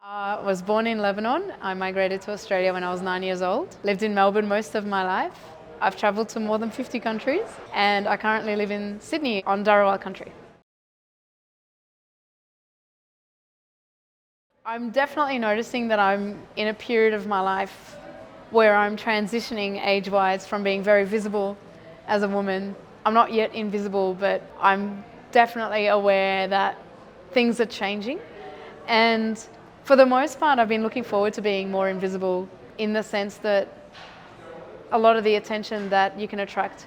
I was born in Lebanon. I migrated to Australia when I was 9 years old. Lived in Melbourne most of my life. I've travelled to more than 50 countries and I currently live in Sydney on Dharawal country. I'm definitely noticing that I'm in a period of my life where I'm transitioning age-wise from being very visible as a woman. I'm not yet invisible, but I'm definitely aware that things are changing. And for the most part, I've been looking forward to being more invisible in the sense that a lot of the attention that you can attract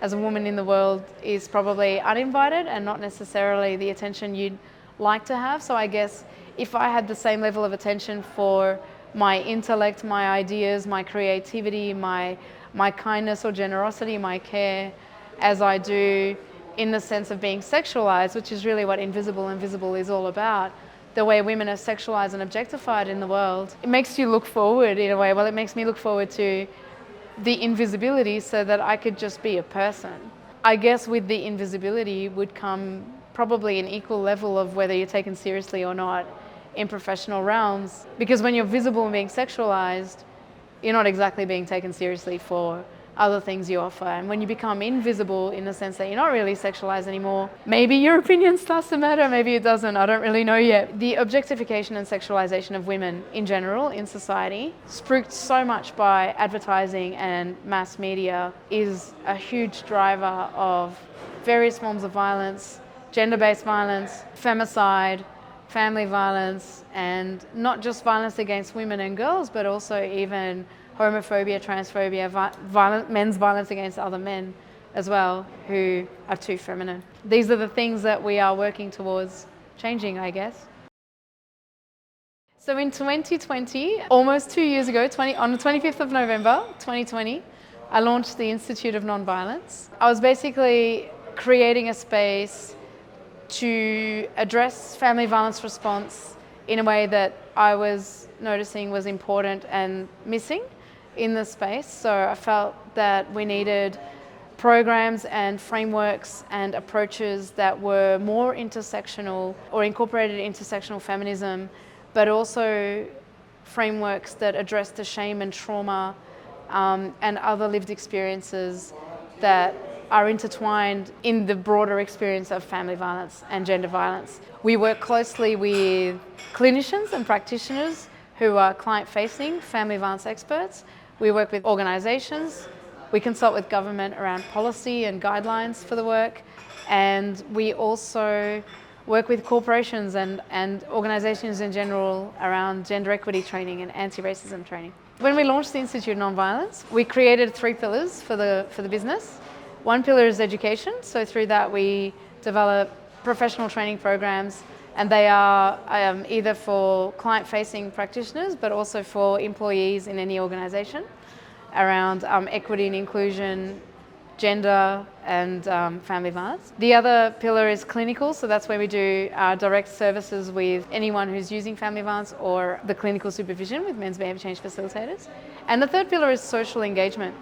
as a woman in the world is probably uninvited and not necessarily the attention you'd like to have. So I guess if I had the same level of attention for my intellect, my ideas, my creativity, my kindness or generosity, my care, as I do in the sense of being sexualized, which is really what invisible and visible is all about, the way women are sexualized and objectified in the world, it makes you look forward in a way. Well, it makes me look forward to the invisibility so that I could just be a person. I guess with the invisibility would come probably an equal level of whether you're taken seriously or not in professional realms, because when you're visible and being sexualized, you're not exactly being taken seriously for other things you offer. And when you become invisible in the sense that you're not really sexualized anymore, maybe your opinion starts to matter, maybe it doesn't, I don't really know yet. The objectification and sexualization of women in general in society, spruiked so much by advertising and mass media, is a huge driver of various forms of violence, gender-based violence, femicide, family violence, and not just violence against women and girls, but also even homophobia, transphobia, men's violence against other men as well who are too feminine. These are the things that we are working towards changing, I guess. So in 2020, almost 2 years ago, on the 25th of November 2020, I launched the Institute of Nonviolence. I was basically creating a space to address family violence response in a way that I was noticing was important and missing in the space. So I felt that we needed programs and frameworks and approaches that were more intersectional or incorporated intersectional feminism, but also frameworks that addressed the shame and trauma and other lived experiences that are intertwined in the broader experience of family violence and gender violence. We work closely with clinicians and practitioners who are client-facing family violence experts. We work with organisations. We consult with government around policy and guidelines for the work. And we also work with corporations and organisations in general around gender equity training and anti-racism training. When we launched the Institute of Nonviolence, we created 3 pillars for the business. One pillar is education, so through that we develop professional training programs, and they are either for client-facing practitioners but also for employees in any organisation around equity and inclusion, gender and family violence. The other pillar is clinical, so that's where we do direct services with anyone who's using family violence or the clinical supervision with men's behaviour change facilitators. And the third pillar is social engagement.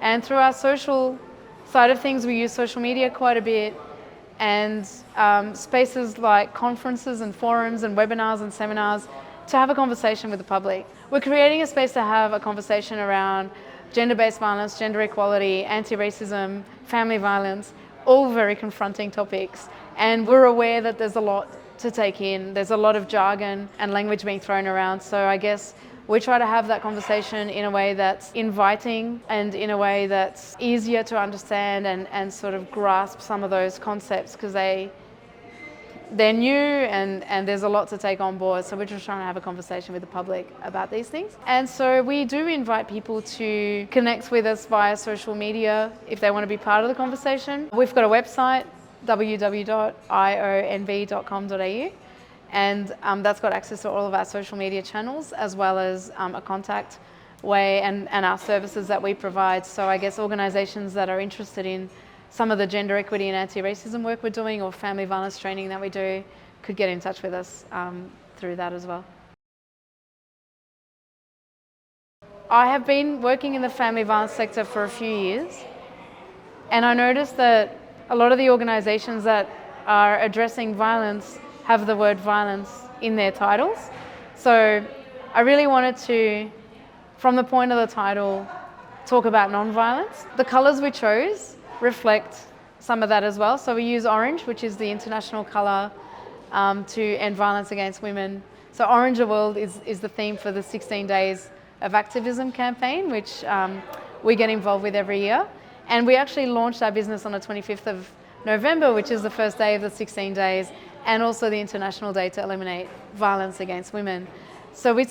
And through our social side of things, we use social media quite a bit, and spaces like conferences and forums and webinars and seminars to have a conversation with the public. We're creating a space to have a conversation around gender-based violence, gender equality, anti-racism, family violence, all very confronting topics. And we're aware that there's a lot to take in. There's a lot of jargon and language being thrown around. So I guess we try to have that conversation in a way that's inviting and in a way that's easier to understand and sort of grasp some of those concepts, because they're new and there's a lot to take on board. So we're just trying to have a conversation with the public about these things. And so we do invite people to connect with us via social media if they want to be part of the conversation. We've got a website, www.ionv.com.au. And that's got access to all of our social media channels, as well as a contact way and our services that we provide. So I guess organisations that are interested in some of the gender equity and anti-racism work we're doing or family violence training that we do could get in touch with us through that as well. I have been working in the family violence sector for a few years, and I noticed that a lot of the organisations that are addressing violence have the word violence in their titles. So I really wanted to, from the point of the title, talk about non-violence. The colours we chose reflect some of that as well. So we use orange, which is the international colour to end violence against women. So Orange a World is the theme for the 16 Days of Activism campaign, which we get involved with every year. And we actually launched our business on the 25th of November, which is the first day of the 16 days, and also the International Day to Eliminate Violence Against Women. So we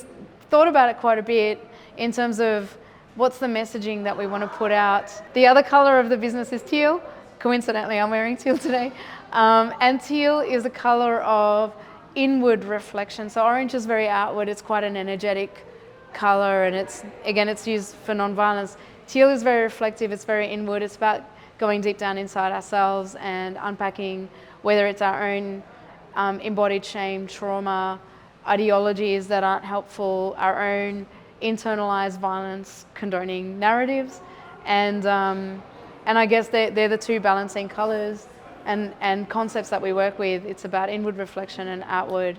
thought about it quite a bit in terms of what's the messaging that we want to put out. The other colour of the business is teal. Coincidentally, I'm wearing teal today. And teal is a colour of inward reflection. So orange is very outward. It's quite an energetic colour, and it's used for non-violence. Teal is very reflective. It's very inward. It's about going deep down inside ourselves and unpacking whether it's our own embodied shame, trauma, ideologies that aren't helpful, our own internalized violence condoning narratives, and I guess they're the two balancing colours and concepts that we work with. It's about inward reflection and outward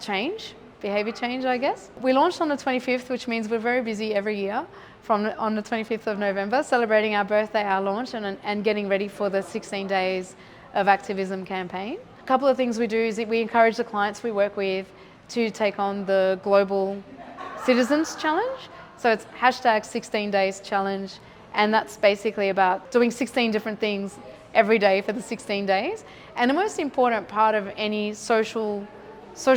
change, behaviour change, I guess. We launched on the 25th, which means we're very busy every year on the 25th of November, celebrating our birthday, our launch, and getting ready for the 16 Days of Activism campaign. A couple of things we do is we encourage the clients we work with to take on the Global Citizens Challenge. So it's hashtag 16 Days Challenge, and that's basically about doing 16 different things every day for the 16 days. And the most important part of any social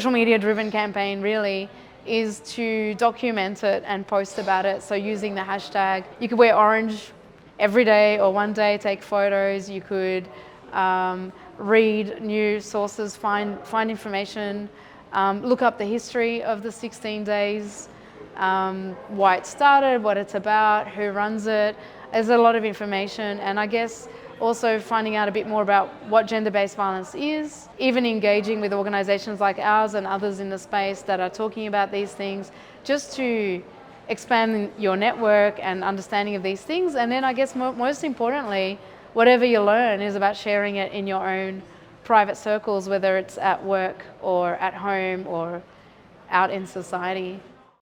media driven campaign really is to document it and post about it. So using the hashtag, you could wear orange every day or one day, take photos. You could read new sources, find information, look up the history of the 16 days, why it started, what it's about, who runs it. There's a lot of information, and I guess also finding out a bit more about what gender-based violence is, even engaging with organisations like ours and others in the space that are talking about these things, just to expand your network and understanding of these things. And then I guess most importantly, whatever you learn is about sharing it in your own private circles, whether it's at work or at home or out in society.